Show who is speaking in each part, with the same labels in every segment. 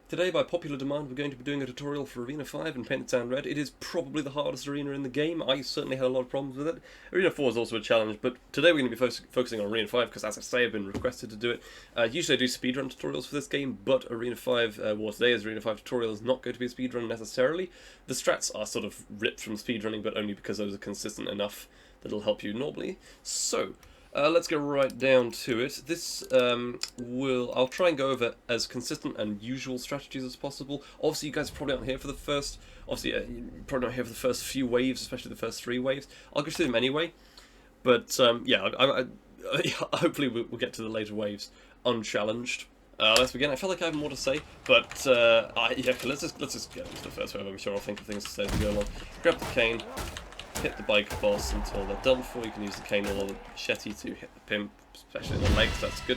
Speaker 1: Today, by popular demand, we're going to be doing a tutorial for Arena 5 and Painted Town Red. It is probably the hardest arena in the game. I certainly had a lot of problems with it. Arena 4 is also a challenge, but today we're going to be focusing on Arena 5 because, as I say, I've been requested to do it. Usually I do speedrun tutorials for this game, but Arena 5, today's Arena 5 tutorial is not going to be a speedrun necessarily. The strats are sort of ripped from speedrunning, but only because those are consistent enough that it'll help you normally. So, let's get right down to it. This I'll try and go over as consistent and usual strategies as possible. Obviously, you guys probably aren't here for the first. You probably not here for the first few waves, especially the first 3 waves. I'll go through them anyway. But hopefully we'll get to the later waves unchallenged. Let's begin. I feel like I have more to say, but let's just get into the first wave. I'm sure I'll think of things to say as we go along. Grab the cane. Hit the bike boss until they're done for. You can use the cane or the machete to hit the pimp, especially in the legs, that's good.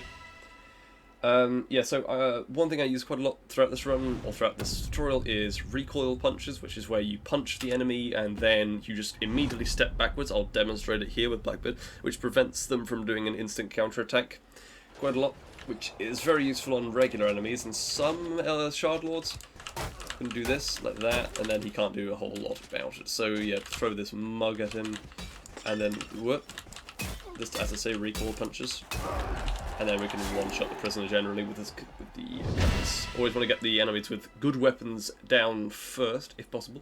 Speaker 1: One thing I use quite a lot throughout this run, or throughout this tutorial, is recoil punches, which is where you punch the enemy and then you just immediately step backwards. I'll demonstrate it here with Blackbeard, which prevents them from doing an instant counter-attack quite a lot, which is very useful on regular enemies, and some Shard Lords can do this, like that, and then he can't do a whole lot about it. So yeah, throw this mug at him, and then whoop. This, as I say, recoil punches, and then we can one-shot the prisoner generally with the weapons. Always want to get the enemies with good weapons down first, if possible.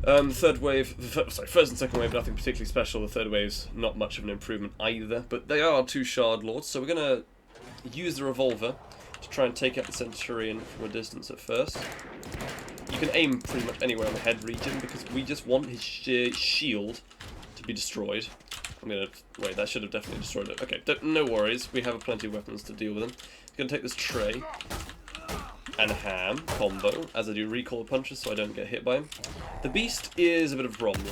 Speaker 1: Third wave, first and second wave, nothing particularly special. The third wave's not much of an improvement either, but they are 2 Shard Lords, so we're gonna use the revolver to try and take out the Centurion from a distance at first. You can aim pretty much anywhere on the head region because we just want his shield to be destroyed. Wait, that should have definitely destroyed it. Okay, no worries, we have plenty of weapons to deal with him. I'm going to take this tray and ham combo as I do recoil punches so I don't get hit by him. The beast is a bit of a problem,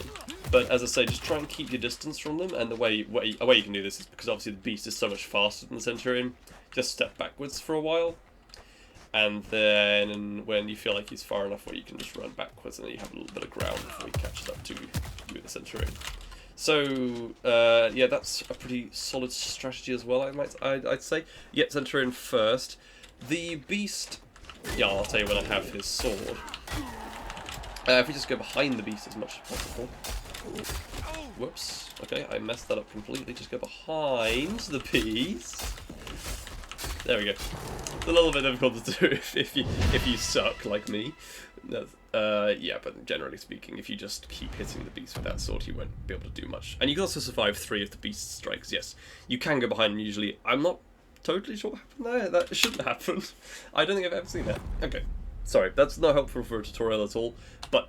Speaker 1: but as I say, just try and keep your distance from them, and a way you can do this is because obviously the beast is so much faster than the Centurion. Just step backwards for a while, and then when you feel like he's far enough where you can just run backwards, and then you have a little bit of ground before he catches up to you with the Centurion. So yeah, that's a pretty solid strategy as well. I'd say. Yeah, Centurion first. The beast. Yeah, I'll tell you when I have his sword. If we just go behind the beast as much as possible. Whoops. Okay, I messed that up completely. Just go behind the beast. There we go. It's a little bit difficult to do if you suck like me. Yeah, but generally speaking, if you just keep hitting the beast with that sword, you won't be able to do much. And you can also survive 3 of the beast's strikes. Yes, you can go behind him usually. I'm not totally sure what happened there. That shouldn't happen. I don't think I've ever seen that. Okay, sorry, that's not helpful for a tutorial at all. But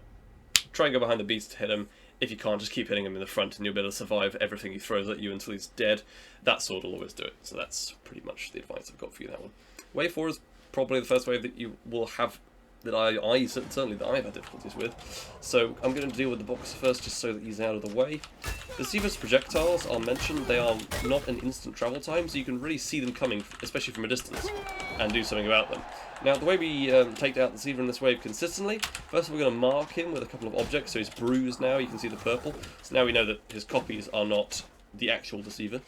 Speaker 1: try and go behind the beast to hit him. If you can't, just keep hitting him in the front and you'll be able to survive everything he throws at you until he's dead. That sword will always do it. So that's pretty much the advice I've got for you that one. Wave 4 is probably the first wave that you will have, that certainly that I've had difficulties with. So I'm going to deal with the boxer first just so that he's out of the way. Deceiver's projectiles, I'll mention, they are not an instant travel time, so you can really see them coming, especially from a distance, and do something about them. Now, the way we take out the Deceiver in this wave consistently, first we're going to mark him with a couple of objects, so he's bruised now, you can see the purple. So now we know that his copies are not the actual Deceiver.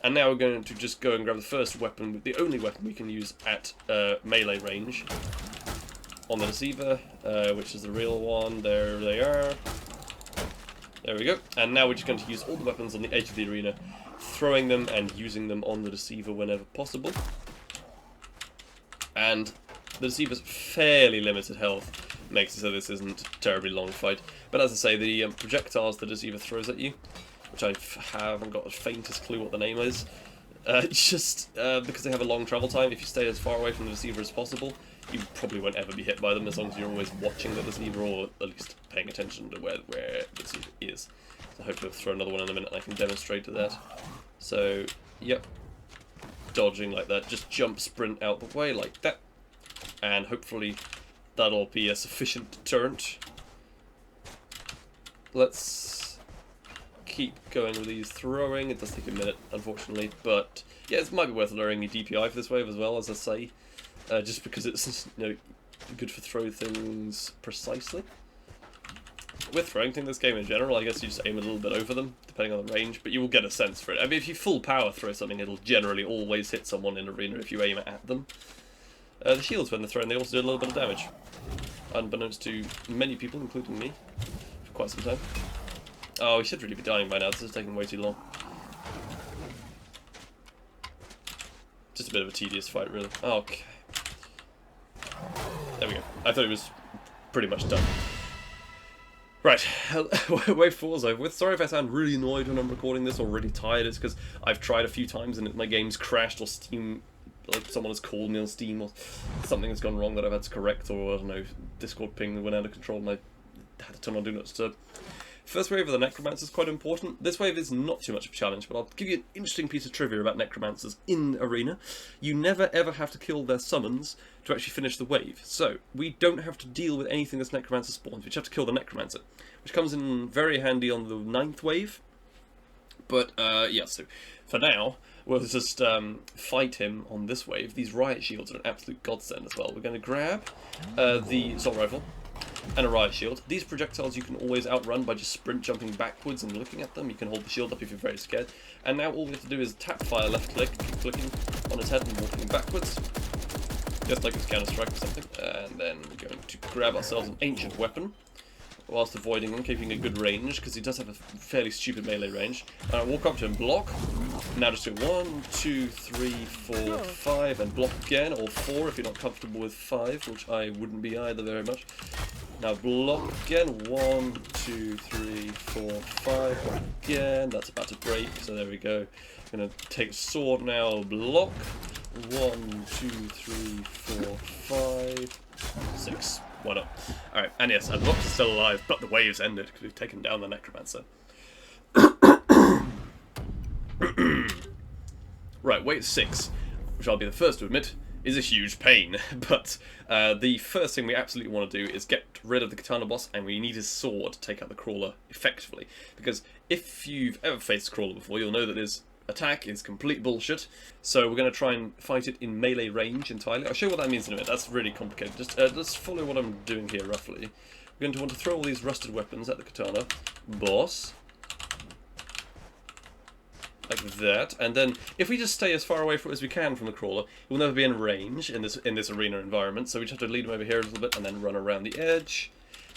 Speaker 1: And now we're going to just go and grab the first weapon, the only weapon we can use at melee range on the Deceiver, which is the real one. There they are. There we go. And now we're just going to use all the weapons on the edge of the arena, throwing them and using them on the Deceiver whenever possible. And the Deceiver's fairly limited health makes it so this isn't a terribly long fight. But as I say, the projectiles the Deceiver throws at you, which I haven't got the faintest clue what the name is, because they have a long travel time, if you stay as far away from the Deceiver as possible, you probably won't ever be hit by them as long as you're always watching the Deceiver, or at least paying attention to where the Deceiver is. So hopefully I'll throw another one in a minute and I can demonstrate that. So, yep. Dodging like that, just jump, sprint out the way like that, and hopefully that'll be a sufficient deterrent. Let's keep going with these throwing. It does take a minute, unfortunately, but yeah, it might be worth lowering your DPI for this wave as well, as I say, just because it's good for throw things precisely. With throwing things this game in general, I guess you just aim a little bit over them, depending on the range, but you will get a sense for it. I mean, if you full power throw something, it'll generally always hit someone in arena if you aim it at them. The shields, when they're thrown, they also do a little bit of damage. Unbeknownst to many people, including me, for quite some time. Oh, we should really be dying by now. This is taking way too long. Just a bit of a tedious fight, really. Okay. There we go. I thought it was pretty much done. Right, wave 4's over with. Sorry if I sound really annoyed when I'm recording this or really tired. It's because I've tried a few times and my game's crashed or Steam, like someone has called me on Steam or something has gone wrong that I've had to correct, or I don't know, Discord ping went out of control and I had to turn on Do Not Disturb. First wave of the Necromancer is quite important. This wave is not too much of a challenge, but I'll give you an interesting piece of trivia about Necromancers in Arena. You never ever have to kill their summons to actually finish the wave. So, we don't have to deal with anything this Necromancer spawns. We just have to kill the Necromancer, which comes in very handy on the 9th wave. But, yeah, so for now, we'll just fight him on this wave. These riot shields are an absolute godsend as well. We're going to grab the assault rifle and a riot shield. These projectiles you can always outrun by just sprint jumping backwards and looking at them. You can hold the shield up if you're very scared. And now all we have to do is tap fire left click, keep clicking on his head and walking backwards. Just like it's Counter-Strike or something. And then we're going to grab ourselves an ancient weapon, whilst avoiding him, keeping a good range, because he does have a fairly stupid melee range. Walk up to him, block. Now just do 1, 2, 3, 4, 5, and block again, or 4 if you're not comfortable with 5, which I wouldn't be either very much. Now block again, 1, 2, 3, 4, 5, block again. That's about to break, so there we go. I'm going to take sword now, block. 1, 2, 3, 4, 5, 6. Why not? Alright, and yes, and Vox is still alive, but the wave's ended because we've taken down the Necromancer. Right, wave 6, which I'll be the first to admit, is a huge pain. But the first thing we absolutely want to do is get rid of the Katana boss, and we need his sword to take out the Crawler effectively. Because if you've ever faced a Crawler before, you'll know that his attack is complete bullshit, so we're going to try and fight it in melee range entirely. I'll show you what that means in a minute. That's really complicated. Just let's follow what I'm doing here roughly. We're going to want to throw all these rusted weapons at the Katana boss, like that, and then if we just stay as far away from as we can from the Crawler, we'll never be in range in this arena environment. So we just have to lead him over here a little bit and then run around the edge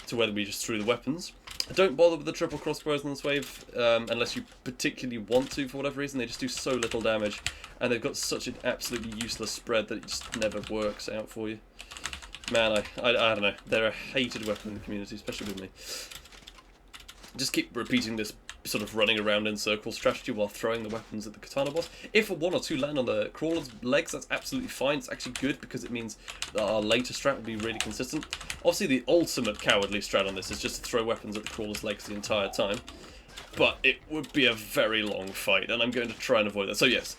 Speaker 1: to where we just threw the weapons. Don't bother with the triple crossbows in this wave, unless you particularly want to for whatever reason. They just do so little damage, and they've got such an absolutely useless spread that it just never works out for you. Man, I don't know. They're a hated weapon in the community, especially with me. Just keep repeating this sort of running around in circles strategy while throwing the weapons at the Katana boss. If 1 or 2 land on the Crawler's legs, that's absolutely fine. It's actually good because it means that our later strat will be really consistent. Obviously, the ultimate cowardly strat on this is just to throw weapons at the Crawler's legs the entire time. But it would be a very long fight, and I'm going to try and avoid that. So yes,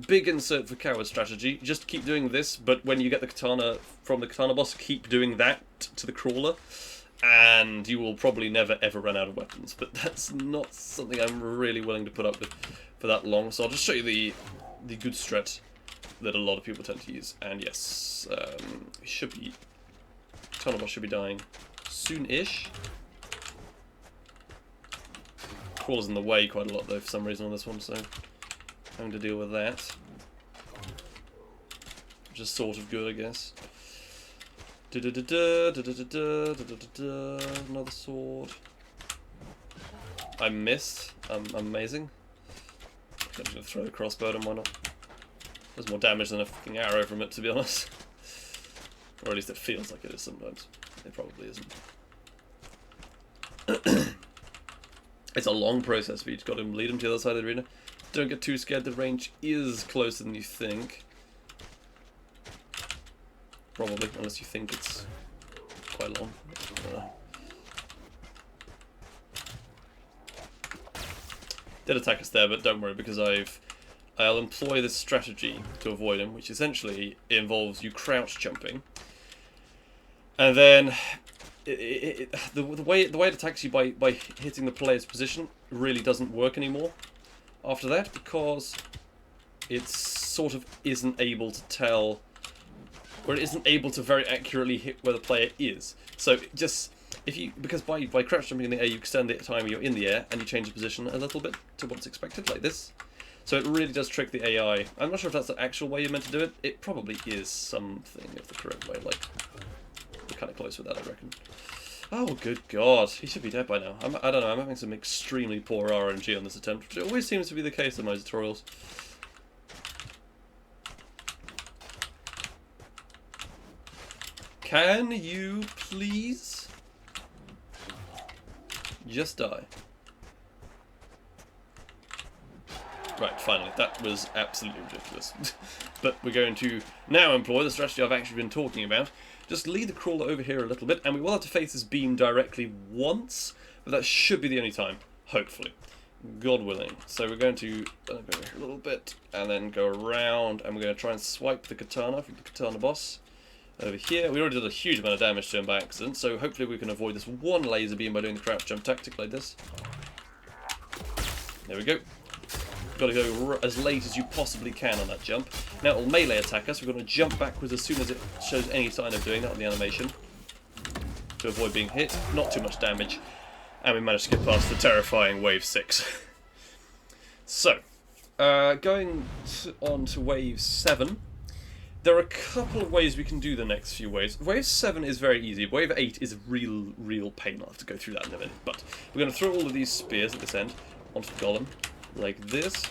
Speaker 1: big insert for coward strategy. Just keep doing this, but when you get the Katana from the Katana boss, keep doing that to the Crawler. And you will probably never ever run out of weapons, but that's not something I'm really willing to put up with for that long. So I'll just show you the good strat that a lot of people tend to use. And yes, Katana boss should be dying soon-ish. Crawler's in the way quite a lot though for some reason on this one, so having to deal with that, which is sort of good, I guess. Another sword. I missed. I'm amazing. I'm just gonna throw the crossbow at him, why not? There's more damage than a fucking arrow from it, to be honest. Or at least it feels like it is sometimes. It probably isn't. It's a long process for you. You've got to lead him to the other side of the arena. Don't get too scared, the range is closer than you think. Probably, unless you think it's quite long. Did attack us there, but don't worry, because I'll employ this strategy to avoid him, which essentially involves you crouch jumping, and then the way it attacks you by hitting the player's position really doesn't work anymore after that, because it sort of isn't able to tell. Where it isn't able to very accurately hit where the player is. So just because by crouch jumping in the air, you extend the time you're in the air and you change the position a little bit to what's expected, like this. So it really does trick the AI. I'm not sure if that's the actual way you're meant to do it. It probably is something of the correct way. Like, we're kind of close with that, I reckon. Oh, good God. He should be dead by now. I don't know, I'm having some extremely poor RNG on this attempt, which always seems to be the case in my tutorials. Can you please just die? Right, finally. That was absolutely ridiculous. But we're going to now employ the strategy I've actually been talking about. Just lead the crawler over here a little bit, and we will have to face this beam directly once, but that should be the only time, hopefully. God willing. So we're going to go a little bit, and then go around, and we're going to try and swipe the Katana from the Katana boss. Over here, we already did a huge amount of damage to him by accident, so hopefully we can avoid this one laser beam by doing the crouch jump tactic like this. There we go. Got to go as late as you possibly can on that jump. Now it'll melee attack us. We're going to jump backwards as soon as it shows any sign of doing that on the animation to avoid being hit. Not too much damage, and we managed to get past the terrifying wave 6. So, going on to wave 7. There are a couple of ways we can do the next few waves. Wave 7 is very easy. Wave 8 is a real pain. I'll have to go through that in a minute. But we're going to throw all of these spears at this end onto the Golem. Like this.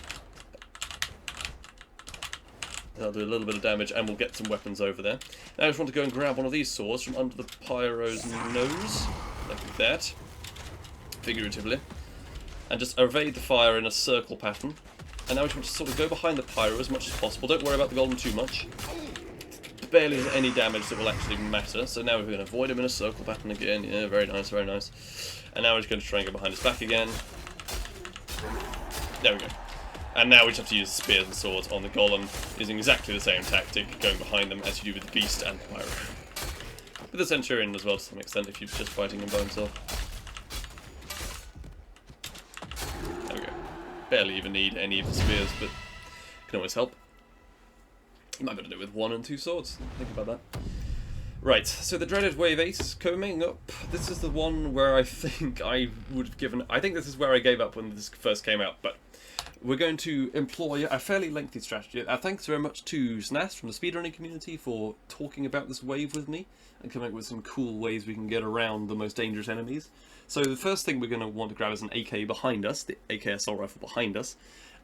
Speaker 1: That'll do a little bit of damage, and we'll get some weapons over there. Now I just want to go and grab one of these swords from under the Pyro's nose, like that, figuratively, and just evade the fire in a circle pattern. And now we just want to sort of go behind the Pyro as much as possible. Don't worry about the Golem too much. Barely any damage that will actually matter. So now we're going to avoid him in a circle pattern again. Yeah, very nice, very nice. And now we're just going to try and go behind his back again. There we go. And now we just have to use spears and swords on the Golem, using exactly the same tactic, going behind them as you do with the Beast and the Pyro. With the Centurion as well to some extent, if you're just fighting him by himself. There we go. Barely even need any of the spears, but can always help. You might be able to do it with 1 and 2 swords. Think about that. Right, so the dreaded wave 8 is coming up. This is the one where I think I would have given... I think this is where I gave up when this first came out, but we're going to employ a fairly lengthy strategy. Thanks very much to SNASS from the speedrunning community for talking about this wave with me and coming up with some cool ways we can get around the most dangerous enemies. So the first thing we're going to want to grab is an AK behind us, the AK assault rifle behind us,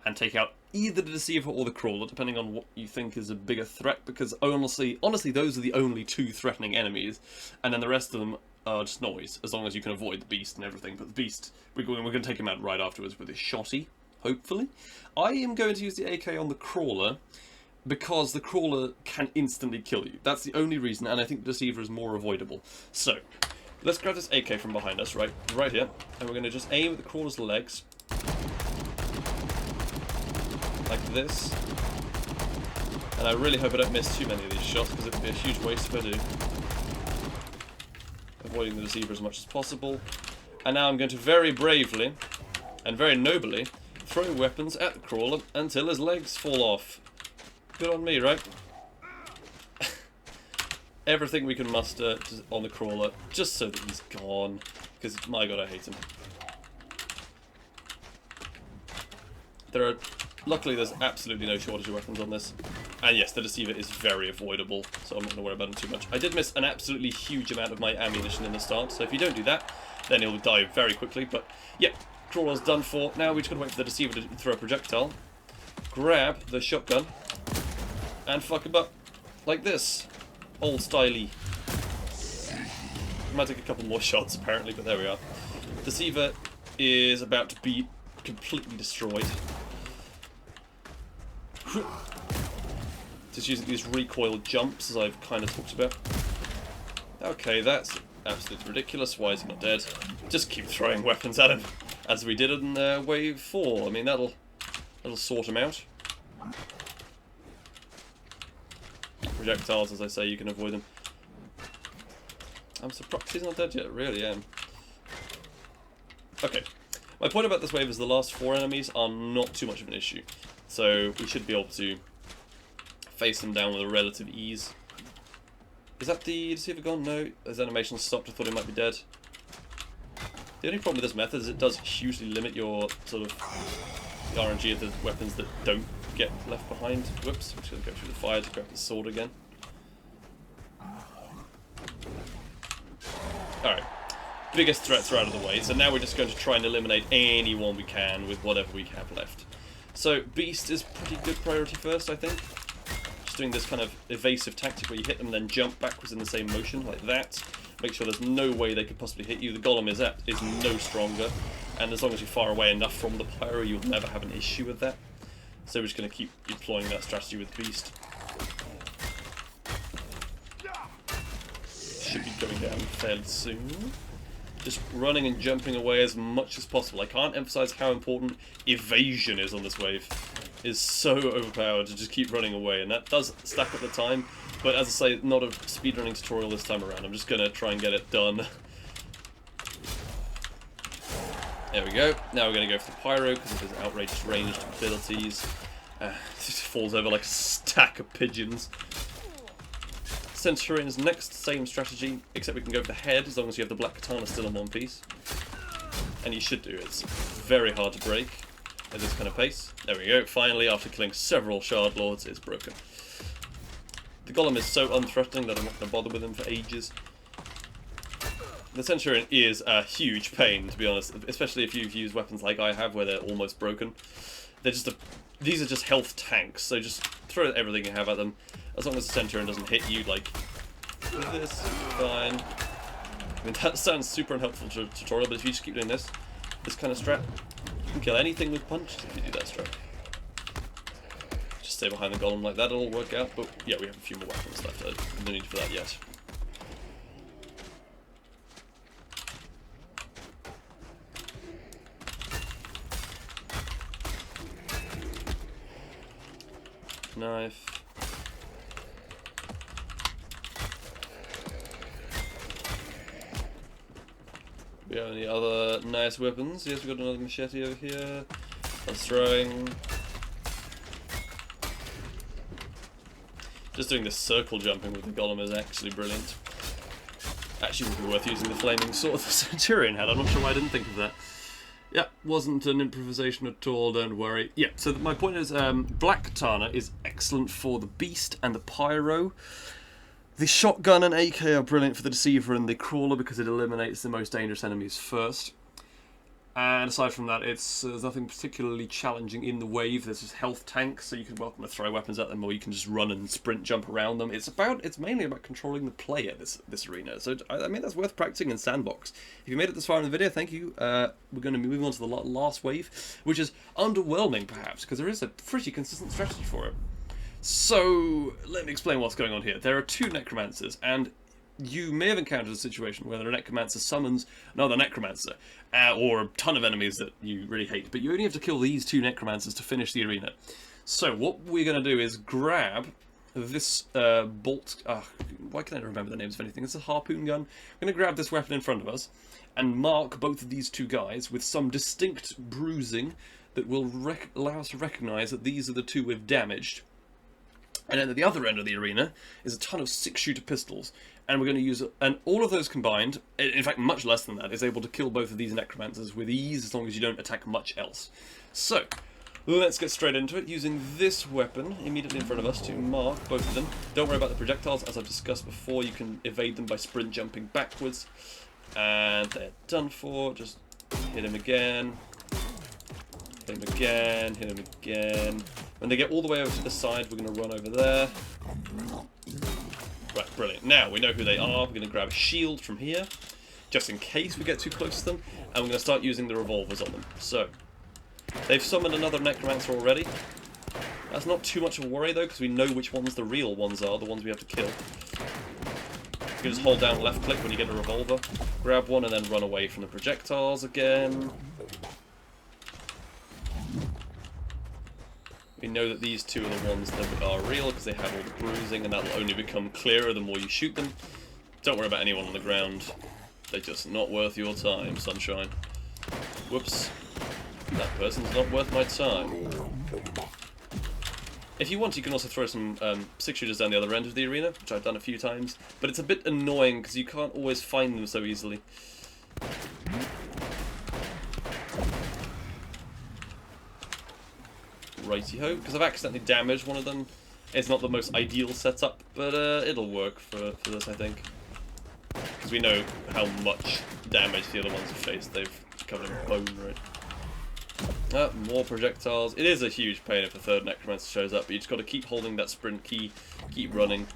Speaker 1: and take out either the Deceiver or the Crawler, depending on what you think is a bigger threat, because honestly, those are the only 2 threatening enemies, and then the rest of them are just noise, as long as you can avoid the Beast and everything. But the Beast, we're going to take him out right afterwards with his shotty, hopefully. I am going to use the AK on the Crawler, because the Crawler can instantly kill you. That's the only reason, and I think the Deceiver is more avoidable. So, let's grab this AK from behind us, right here, and we're going to just aim at the Crawler's legs, like this, and I really hope I don't miss too many of these shots, because it would be a huge waste if I do. Avoiding the Deceiver as much as possible. And now I'm going to very bravely and very nobly throw weapons at the Crawler until his legs fall off. Good on me, right? Everything we can muster on the Crawler, just so that he's gone, because my god, I hate him. Luckily, there's absolutely no shortage of weapons on this. And yes, the Deceiver is very avoidable, so I'm not going to worry about him too much. I did miss an absolutely huge amount of my ammunition in the start, so if you don't do that, then he'll die very quickly. But yeah, Crawler's done for. Now we just got to wait for the Deceiver to throw a projectile, grab the shotgun, and fuck him up. Like this. Old styley. Might take a couple more shots apparently, but there we are. Deceiver is about to be completely destroyed. Just using these recoil jumps, as I've kind of talked about. Okay, that's absolutely ridiculous. Why is he not dead? Just keep throwing weapons at him, as we did in wave 4. I mean, that'll sort him out. Projectiles, as I say, you can avoid them. I'm surprised he's not dead yet. Really am. Okay. My point about this wave is the last 4 enemies are not too much of an issue. So we should be able to face them down with a relative ease. Is that the Deceiver gone? No. His animation stopped. I thought he might be dead. The only problem with this method is it does hugely limit your sort of RNG of the weapons that don't get left behind. Whoops, I'm just going to go through the fire to grab the sword again. Alright, biggest threats are out of the way, so now we're just going to try and eliminate anyone we can with whatever we have left. So, Beast is pretty good priority first, I think. Just doing this kind of evasive tactic where you hit them and then jump backwards in the same motion, like that. Make sure there's no way they could possibly hit you. The Golem is no stronger, and as long as you're far away enough from the Pyro, you'll never have an issue with that. So we're just going to keep employing that strategy with Beast. Should be going down fairly soon. Just running and jumping away as much as possible. I can't emphasize how important evasion is on this wave. It's so overpowered to just keep running away, and that does stack up the time. But as I say, not a speedrunning tutorial this time around. I'm just going to try and get it done. There we go. Now we're going to go for the Pyro because of his outrageous ranged abilities. It just falls over like a stack of pigeons. Centurion's next, same strategy, except we can go for the head as long as you have the Black Katana still in one piece. And you should do. It's very hard to break at this kind of pace. There we go. Finally, after killing several Shard Lords, it's broken. The Golem is so unthreatening that I'm not going to bother with him for ages. The Centurion is a huge pain, to be honest, especially if you've used weapons like I have, where they're almost broken. They're just these are just health tanks, so just throw everything you have at them. As long as the Centurion doesn't hit you, like this, fine. I mean, that sounds super unhelpful to tutorial, but if you just keep doing this kind of strat, you can kill anything with punches if you do that strat. Just stay behind the Golem like that, it'll work out, but yeah, we have a few more weapons left, no need for that yet. Knife. We have any other nice weapons? Yes, we've got another machete over here. That's throwing. Just doing this circle jumping with the Golem is actually brilliant. Actually would be worth using the flaming sword the Centurion had. I'm not sure why I didn't think of that. Yeah, wasn't an improvisation at all, don't worry. Yeah, so my point is, Black Katana is excellent for the Beast and the Pyro. The Shotgun and AK are brilliant for the Deceiver and the Crawler because it eliminates the most dangerous enemies first. And aside from that, there's nothing particularly challenging in the wave. There's just health tanks, so you can welcome to throw weapons at them, or you can just run and sprint jump around them. It's mainly about controlling the player, this arena. So I mean, that's worth practicing in Sandbox. If you made it this far in the video, thank you. We're going to move on to the last wave, which is underwhelming perhaps, because there is a pretty consistent strategy for it. So let me explain what's going on here. There are two Necromancers, and you may have encountered a situation where a Necromancer summons another Necromancer, or a ton of enemies that you really hate, but you only have to kill these two Necromancers to finish the arena. So what we're going to do is grab this bolt... why can't I remember the names of anything? It's a harpoon gun. We're going to grab this weapon in front of us and mark both of these two guys with some distinct bruising that will allow us to recognise that these are the two we've damaged. And then at the other end of the arena is a ton of 6-shooter pistols. And we're going to use it, and all of those combined, in fact much less than that, is able to kill both of these Necromancers with ease as long as you don't attack much else. So, let's get straight into it, using this weapon immediately in front of us to mark both of them. Don't worry about the projectiles, as I've discussed before, you can evade them by sprint jumping backwards. And they're done for, just hit him again. Hit him again, hit him again. When they get all the way over to the side, we're going to run over there. Right, brilliant. Now we know who they are. We're going to grab a shield from here, just in case we get too close to them, and we're going to start using the revolvers on them. So, they've summoned another Necromancer already. That's not too much of a worry though, because we know which ones the real ones are, the ones we have to kill. You can just hold down left click when you get a revolver, grab one and then run away from the projectiles again. We know that these two are the ones that are real because they have all the bruising, and that will only become clearer the more you shoot them. Don't worry about anyone on the ground. They're just not worth your time, sunshine. Whoops. That person's not worth my time. If you want, you can also throw some 6-shooters down the other end of the arena, which I've done a few times, but it's a bit annoying because you can't always find them so easily. Righty-ho, because I've accidentally damaged one of them. It's not the most ideal setup, but it'll work for this, I think. Because we know how much damage the other ones have faced. They've covered in bone, right? More projectiles. It is a huge pain if the third Necromancer shows up, but you just got to keep holding that sprint key, keep running.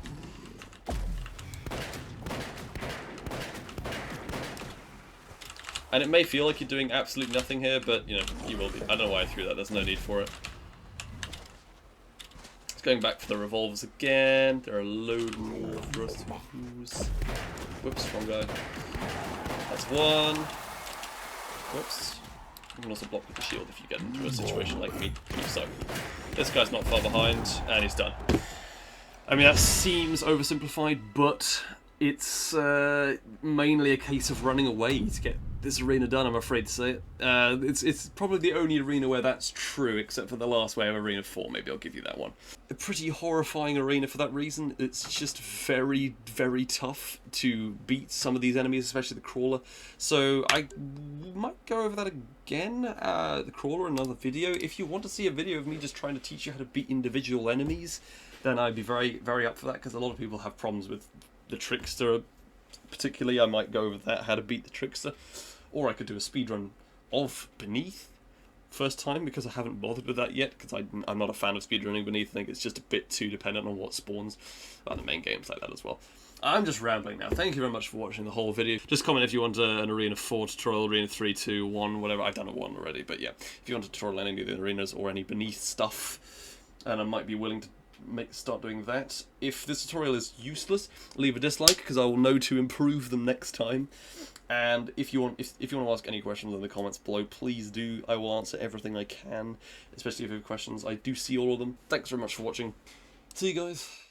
Speaker 1: And it may feel like you're doing absolutely nothing here, but, you know, you will be. I don't know why I threw that, there's no need for it. It's going back for the revolvers again. There are a load more for us to use. Whoops, wrong guy. That's one. Whoops. You can also block with the shield if you get into a situation like me. So, this guy's not far behind, and he's done. I mean, that seems oversimplified, but it's mainly a case of running away to get this arena done, I'm afraid to say it. It's probably the only arena where that's true, except for the last wave of Arena 4, maybe I'll give you that one. A pretty horrifying arena for that reason. It's just very, very tough to beat some of these enemies, especially the Crawler. So I might go over that again, the Crawler, in another video. If you want to see a video of me just trying to teach you how to beat individual enemies, then I'd be very, very up for that, because a lot of people have problems with the Trickster. Particularly, I might go over that, how to beat the Trickster. Or I could do a speedrun of Beneath first time, because I haven't bothered with that yet, because I'm not a fan of speedrunning Beneath. I think it's just a bit too dependent on what spawns. The main games like that as well. I'm just rambling now. Thank you very much for watching the whole video. Just comment if you want an Arena 4 tutorial, Arena 3, 2, 1, whatever. I've done a 1 already, but yeah. If you want a tutorial on any of the arenas or any Beneath stuff, and I might be willing to start doing that. If this tutorial is useless, leave a dislike, because I will know to improve them next time. And if you want to ask any questions in the comments below, please do. I will answer everything I can, especially if you have questions. I do see all of them. Thanks very much for watching. See you guys.